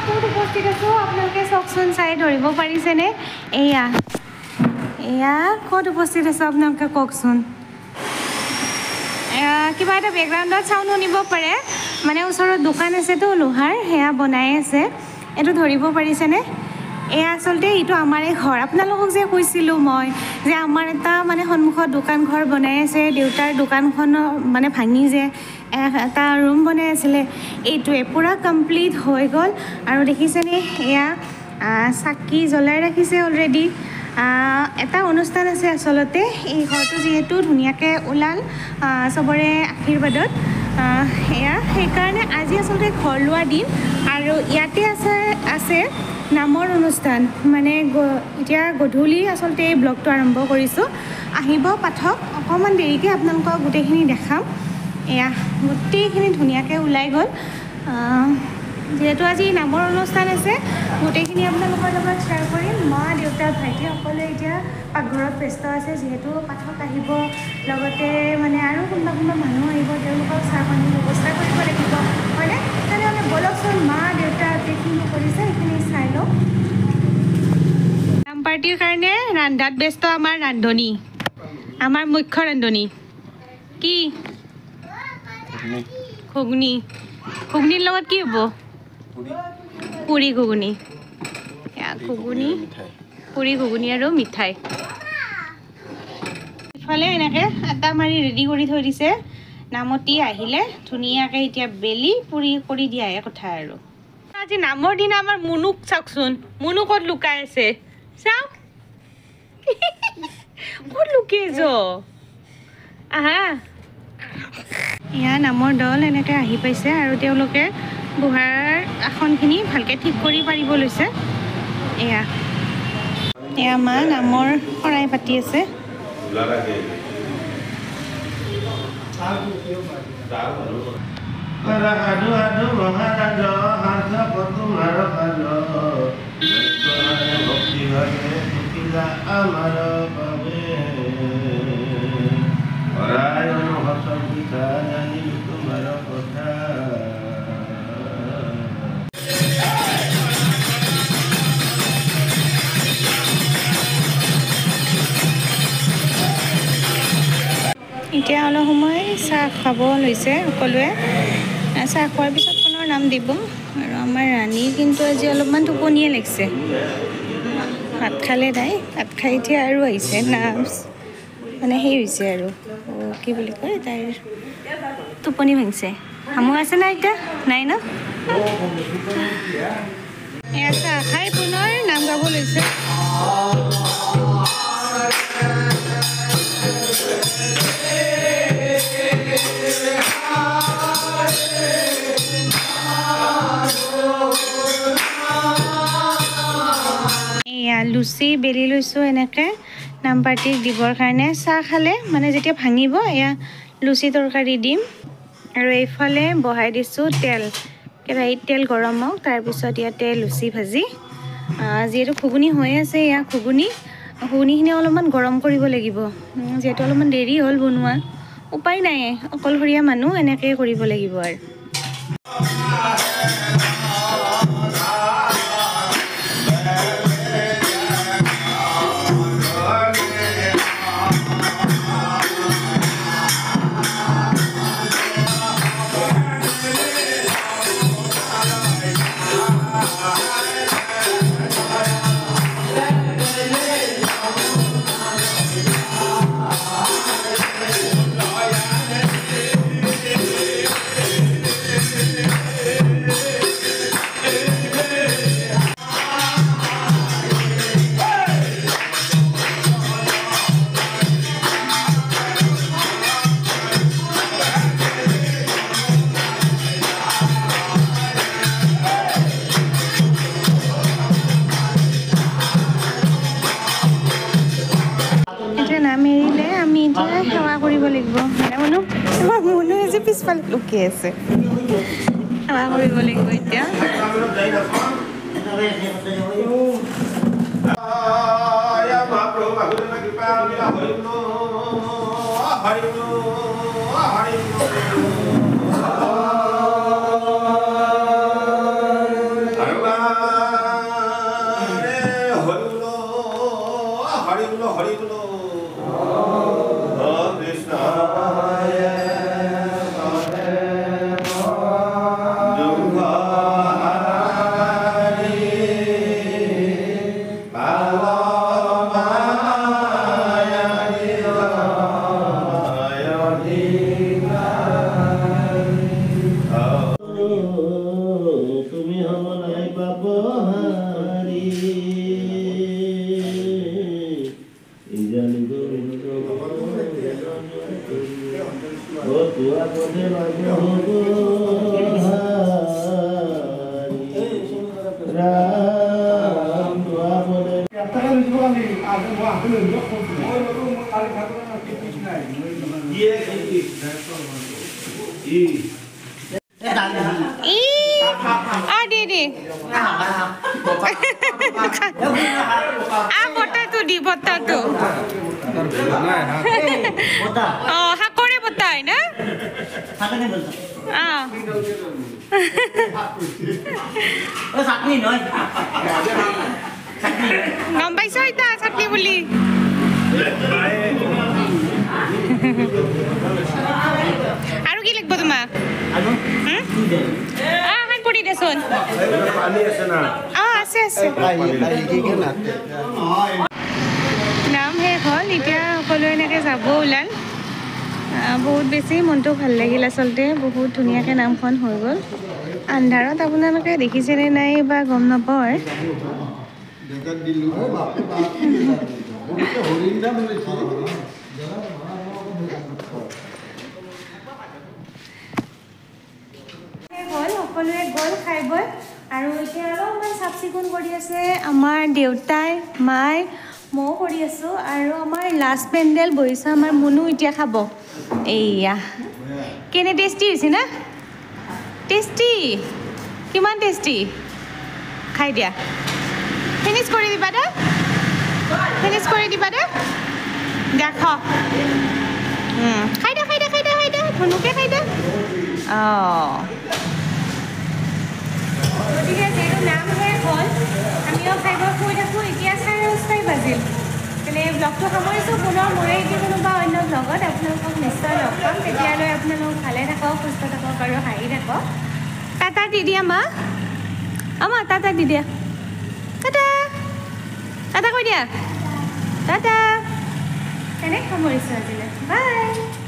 ক'ত উপস্থিত আছোঁ আপোনালোকে চাওকচোন, চাই ধৰিব পাৰিছেনে? এয়া ক'ত উপস্থিত আছোঁ আপোনালোকে কওকচোন। কিবা এটা বেকগ্ৰাউণ্ডত চাউণ্ড শুনিব পাৰে, মানে ওচৰত দোকান আছেতো লোহাৰ, সেয়া বনাই আছে। এইটো ধৰিব পাৰিছেনে? এয়া আচলতে এইটো আমাৰে ঘৰ। আপোনালোকক যে কৈছিলোঁ মই যে আমাৰ এটা মানে সন্মুখত দোকান ঘৰ বনাই আছে, দেউতাৰ দোকানখনৰ মানে ভাঙি যে এটা ৰুম বনাই আছিলে, এইটোৱে পূৰা কমপ্লিট হৈ গ'ল। আৰু দেখিছেনে এয়া চাকি জ্বলাই ৰাখিছে অলৰেডি। এটা অনুষ্ঠান আছে আচলতে, এই ঘৰটো যিহেতু ধুনীয়াকৈ ওলাল চবৰে আশীৰ্বাদত, এয়া সেইকাৰণে আজি আচলতে ঘৰ লোৱা দিন। আৰু ইয়াতে আছে নামৰ অনুষ্ঠান, মানে এতিয়া গধূলি আচলতে এই ব্লগটো আৰম্ভ কৰিছোঁ। আহিব পাঠক, অকণমান দেৰিকৈ আপোনালোকক গোটেইখিনি দেখাম। এয়া গোটেইখিনি ধুনীয়াকৈ ওলাই গ'ল। যিহেতু আজি নামৰ অনুষ্ঠান আছে, গোটেইখিনি আপোনালোকৰ লগত শ্বেয়াৰ কৰিম। মা, দেউতা, ভাইটি সকলোৱে এতিয়া পাকঘৰত ব্যস্ত আছে, যিহেতু পাঠক আহিব, লগতে মানে আৰু কোনোবা মানুহ আহিব, তেওঁলোকক চাহ পানীৰ ব্যৱস্থা কৰিব লাগিব, হয়নে? তেনেহ'লে বলকচোন, মা দেউতা গোটেইখিনি কৰিছে, সেইখিনি চাই লওঁ। নাম পাৰ্টিৰ কাৰণে ৰান্ধাত ব্যস্ত আমাৰ ৰান্ধনী, আমাৰ মুখ্য ৰান্ধনী। কি ঘুগুনিৰ লগত কি হ'ব? পুৰি ঘুগুনি, পুৰি ঘুগুনি আৰু মিঠাই। ইফালে এনেকৈ আটা মাৰি ৰেডি কৰি থৈ দিছে। নামতি আহিলে ধুনীয়াকৈ এতিয়া বেলি পুৰি কৰি দিয়াহে কথা আৰু। আজি নামৰ দিনা আমাৰ মুনুক চাওকচোন, মুনু ক'ত লুকাই আছে চাওক। ক'ত লুকি আছ? আহা। এয়া নামৰ দল এনেকৈ আহি পাইছে আৰু তেওঁলোকে বহাৰ আসনখিনি ভালকৈ ঠিক কৰি পাৰিব লৈছে। এয়া মা নামৰ শৰাই পাতি আছে। এতিয়া অলপ সময় চাহ খাব লৈছে সকলোৱে। চাহ খোৱাৰ পিছত পুনৰ নাম দিব। আৰু আমাৰ ৰাণী কিন্তু আজি অলপমান টোপনিয়ে লাগিছে। ভাত খালে তাই, ভাত খাই এতিয়া আৰু আহিছে নাৰ্ভছ, মানে সেই হৈছে আৰু কি বুলি কয়, তাইৰ টোপনি ভাঙিছে। হামু আছে না এতিয়া? নাই ন? এয়া চাহ খাই পুনৰ নাম গাব লৈছে। এয়া লুচি বেলি লৈছোঁ এনেকৈ নাম পাৰ্টিক দিবৰ কাৰণে। চাহ খালে মানে যেতিয়া ভাঙিব, এয়া লুচি তৰকাৰী দিম। আৰু এইফালে বহাই দিছোঁ তেল, কেৰাহীত তেল গৰম হওক, তাৰপিছত ইয়াতে লুচি ভাজি। যিহেতু ঘুগুনি হৈ আছে, এয়া ঘুগুনিখিনি অলপমান গৰম কৰিব লাগিব, যিহেতু অলপমান দেৰি হ'ল বনোৱা। উপায় নাই, অকলশৰীয়া মানুহ, এনেকৈ কৰিব লাগিব আৰু। মেৰিলে আমি এতিয়া সেৱা কৰিব লাগিব। মনুৱে যে পিছফালে লুকি আছে, সেৱা কৰিব লাগিব এতিয়া। বতাটো শাকৰে বতা হয় না গম পাইছ এতিয়া চাটনি বুলি আৰু কি লাগিব তোমাক হাত পৰি দেচোন আছে আছে নাম শেষ হ'ল এতিয়া সকলোৱে এনেকৈ যাব ওলাল বহুত বেছি মনটো ভাল লাগিল আচলতে বহুত ধুনীয়াকৈ নামখন হৈ গ'ল আন্ধাৰত আপোনালোকে দেখিছেনে নাই বা গম নাপায় হ'ল সকলোৱে গ'ল খাই বৈ আৰু এতিয়া অলপমান চাফ চিকুণ কৰি আছে আমাৰ দেউতাই মাই ময়ো কৰি আছোঁ আৰু আমাৰ লাষ্ট পেণ্ডেল বহিছে আমাৰ মুনু এতিয়া খাব এইয়া কেনে টেষ্টি হৈছে না টেষ্টি কিমান টেষ্টি খাই দিয়া ফিনিছ কৰি দিবা দে ফিনিছ কৰি দিবা দে দে খাই দে খাই দে খাই দে খাই দে ধুনুকে খাই দে গতিকে যিহেতু নাম শেষ হ'ল আমিও খাই বৈ শুই থাকোঁ এতিয়া 6:30 বাজিল তেনে ব্লগটো সামৰিছোঁ পুনৰ মোৰে এতিয়া কোনোবা অন্য ব্লগত আপোনালোকক নিশ্চয় লগ পাম তেতিয়ালৈ আপোনালোক ভালে থাকক সুস্থ থাকক আৰু হাঁহি থাকক টাটা দি দিয়া মা টাটা দি দিয়া টাটা টাটা কৈ দিয়া টাটা তেনে সামৰিছোঁ আজিলৈ বাই